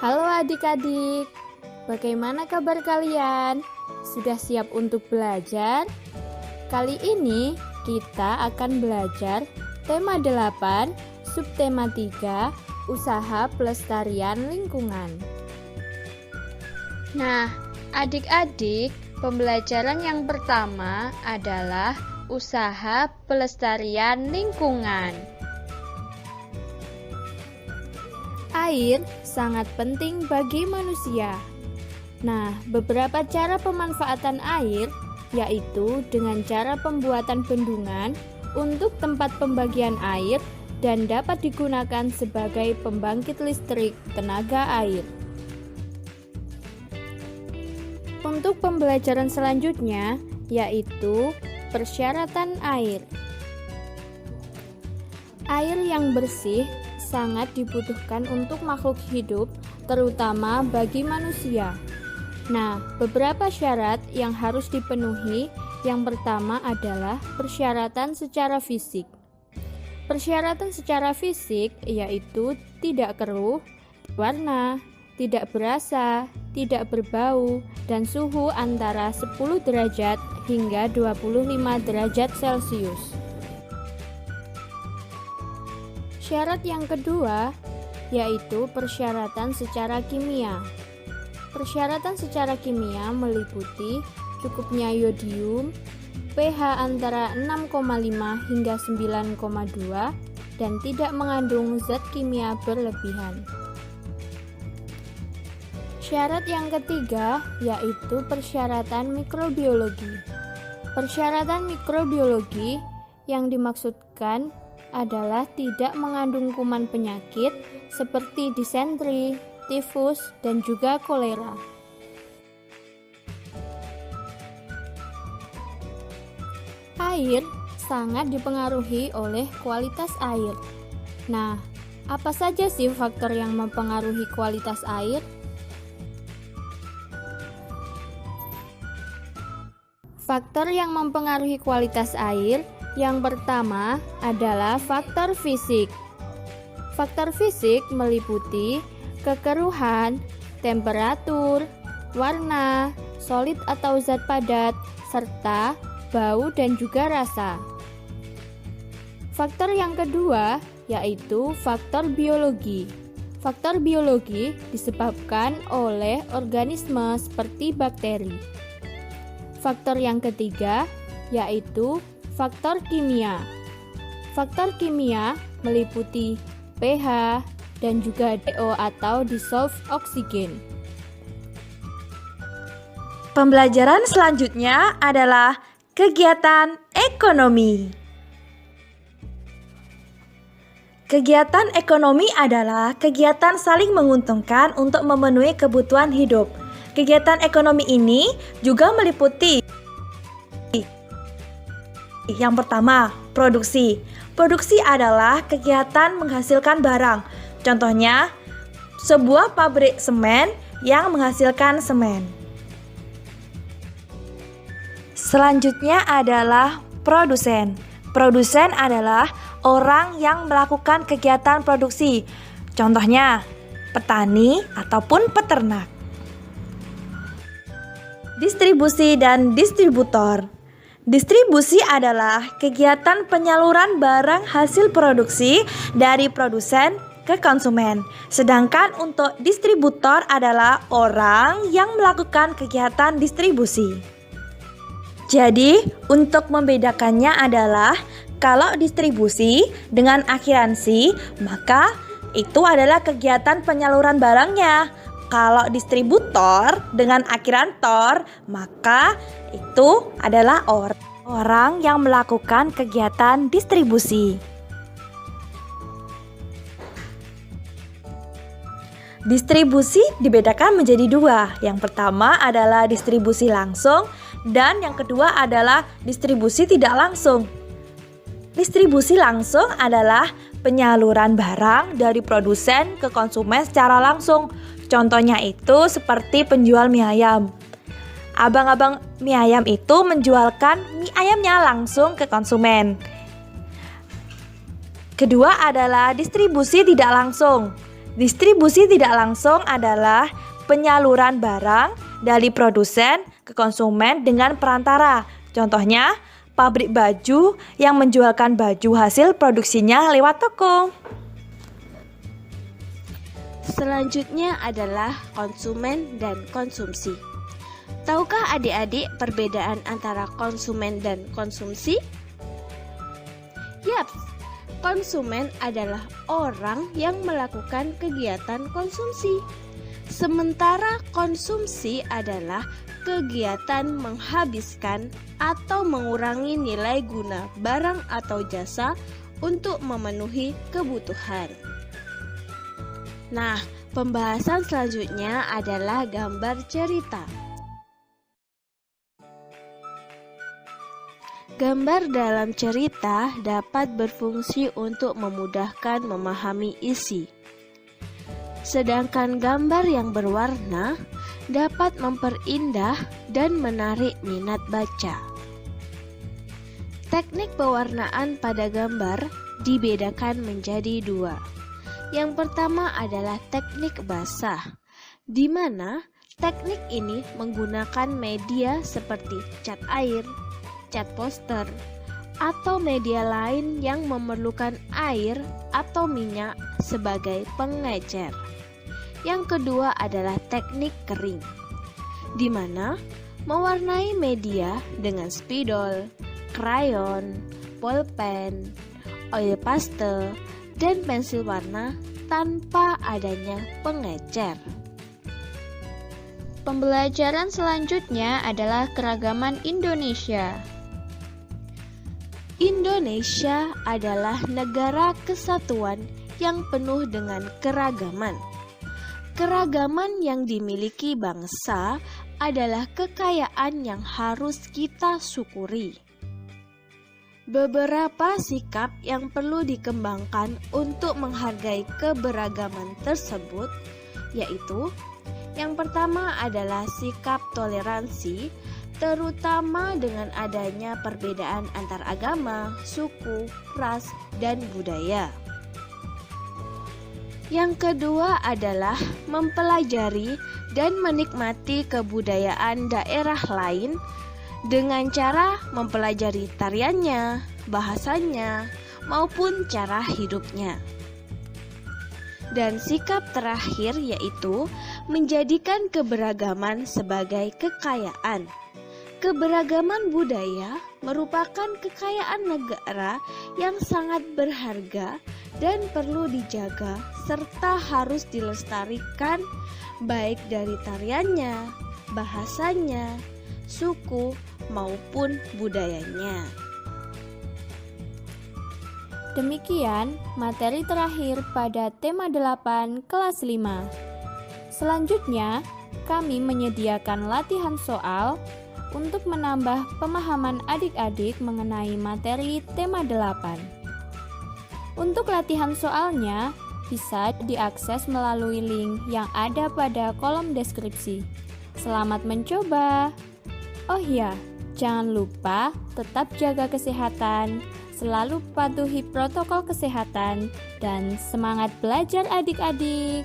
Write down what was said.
Halo adik-adik, bagaimana kabar kalian? Sudah siap untuk belajar? Kali ini kita akan belajar tema 8, subtema 3, usaha pelestarian lingkungan. Nah, adik-adik, pembelajaran yang pertama adalah usaha pelestarian lingkungan. Air sangat penting bagi manusia. Nah, beberapa cara pemanfaatan air yaitu dengan cara pembuatan bendungan untuk tempat pembagian air dan dapat digunakan sebagai pembangkit listrik tenaga air. Untuk pembelajaran selanjutnya yaitu persyaratan air. Air yang bersih sangat dibutuhkan untuk makhluk hidup, terutama bagi manusia. Nah, beberapa syarat yang harus dipenuhi. Yang pertama adalah persyaratan secara fisik. Persyaratan secara fisik yaitu tidak keruh, warna, tidak berasa, tidak berbau, dan suhu antara 10 derajat hingga 25 derajat Celcius. Syarat yang kedua yaitu persyaratan secara kimia. Persyaratan secara kimia meliputi cukupnya yodium, pH antara 6,5 hingga 9,2 dan tidak mengandung zat kimia berlebihan. Syarat yang ketiga yaitu persyaratan mikrobiologi. Persyaratan mikrobiologi yang dimaksudkan adalah tidak mengandung kuman penyakit seperti disentri, tifus, dan juga kolera. Air sangat dipengaruhi oleh kualitas air. Nah, apa saja sih faktor yang mempengaruhi kualitas air? Faktor yang mempengaruhi kualitas air yang pertama adalah faktor fisik. Faktor fisik meliputi kekeruhan, temperatur, warna, solid atau zat padat, serta bau dan juga rasa. Faktor yang kedua yaitu faktor biologi. Faktor biologi disebabkan oleh organisme seperti bakteri. Faktor yang ketiga yaitu faktor kimia. Faktor kimia meliputi pH dan juga DO atau dissolved oxygen. Pembelajaran selanjutnya adalah kegiatan ekonomi. Kegiatan ekonomi adalah kegiatan saling menguntungkan untuk memenuhi kebutuhan hidup. Kegiatan ekonomi ini juga meliputi yang pertama, produksi. Produksi adalah kegiatan menghasilkan barang. Contohnya, sebuah pabrik semen yang menghasilkan semen. Selanjutnya adalah produsen. Produsen adalah orang yang melakukan kegiatan produksi. Contohnya, petani ataupun peternak. Distribusi dan distributor. Distribusi adalah kegiatan penyaluran barang hasil produksi dari produsen ke konsumen. Sedangkan untuk distributor adalah orang yang melakukan kegiatan distribusi. Jadi, untuk membedakannya adalah kalau distribusi dengan akhiransi, maka itu adalah kegiatan penyaluran barangnya. Kalau distributor dengan akhirantor, maka itu adalah orang yang melakukan kegiatan distribusi. Distribusi dibedakan menjadi dua. Yang pertama adalah distribusi langsung dan yang kedua adalah distribusi tidak langsung. Distribusi langsung adalah penyaluran barang dari produsen ke konsumen secara langsung. Contohnya itu seperti penjual mie ayam. Abang-abang mie ayam itu menjualkan mie ayamnya langsung ke konsumen. Kedua adalah distribusi tidak langsung. Distribusi tidak langsung adalah penyaluran barang dari produsen ke konsumen dengan perantara. Contohnya, pabrik baju yang menjualkan baju hasil produksinya lewat toko. Selanjutnya adalah konsumen dan konsumsi. Tahukah adik-adik perbedaan antara konsumen dan konsumsi? Yaps, konsumen adalah orang yang melakukan kegiatan konsumsi. Sementara konsumsi adalah kegiatan menghabiskan atau mengurangi nilai guna barang atau jasa untuk memenuhi kebutuhan. Nah, pembahasan selanjutnya adalah gambar cerita. Gambar dalam cerita dapat berfungsi untuk memudahkan memahami isi. Sedangkan gambar yang berwarna dapat memperindah dan menarik minat baca. Teknik pewarnaan pada gambar dibedakan menjadi dua. Yang pertama adalah teknik basah, di mana teknik ini menggunakan media seperti cat air, cat poster, atau media lain yang memerlukan air atau minyak sebagai pengecer. Yang kedua adalah teknik kering, di mana mewarnai media dengan spidol, krayon, pulpen, oil pastel, dan pensil warna tanpa adanya pengecer. Pembelajaran selanjutnya adalah keragaman Indonesia. Indonesia adalah negara kesatuan yang penuh dengan keragaman. Keragaman yang dimiliki bangsa adalah kekayaan yang harus kita syukuri. Beberapa sikap yang perlu dikembangkan untuk menghargai keberagaman tersebut, yaitu yang pertama adalah sikap toleransi, terutama dengan adanya perbedaan antar agama, suku, ras, dan budaya. Yang kedua adalah mempelajari dan menikmati kebudayaan daerah lain dengan cara mempelajari tariannya, bahasanya, maupun cara hidupnya. Dan sikap terakhir yaitu menjadikan keberagaman sebagai kekayaan. Keberagaman budaya merupakan kekayaan negara yang sangat berharga dan perlu dijaga serta harus dilestarikan baik dari tariannya, bahasanya, suku, maupun budayanya. Demikian materi terakhir pada tema 8 kelas 5. Selanjutnya, kami menyediakan latihan soal untuk menambah pemahaman adik-adik mengenai materi tema 8. Untuk latihan soalnya, bisa diakses melalui link yang ada pada kolom deskripsi. Selamat mencoba! Oh ya, jangan lupa tetap jaga kesehatan, selalu patuhi protokol kesehatan, dan semangat belajar adik-adik!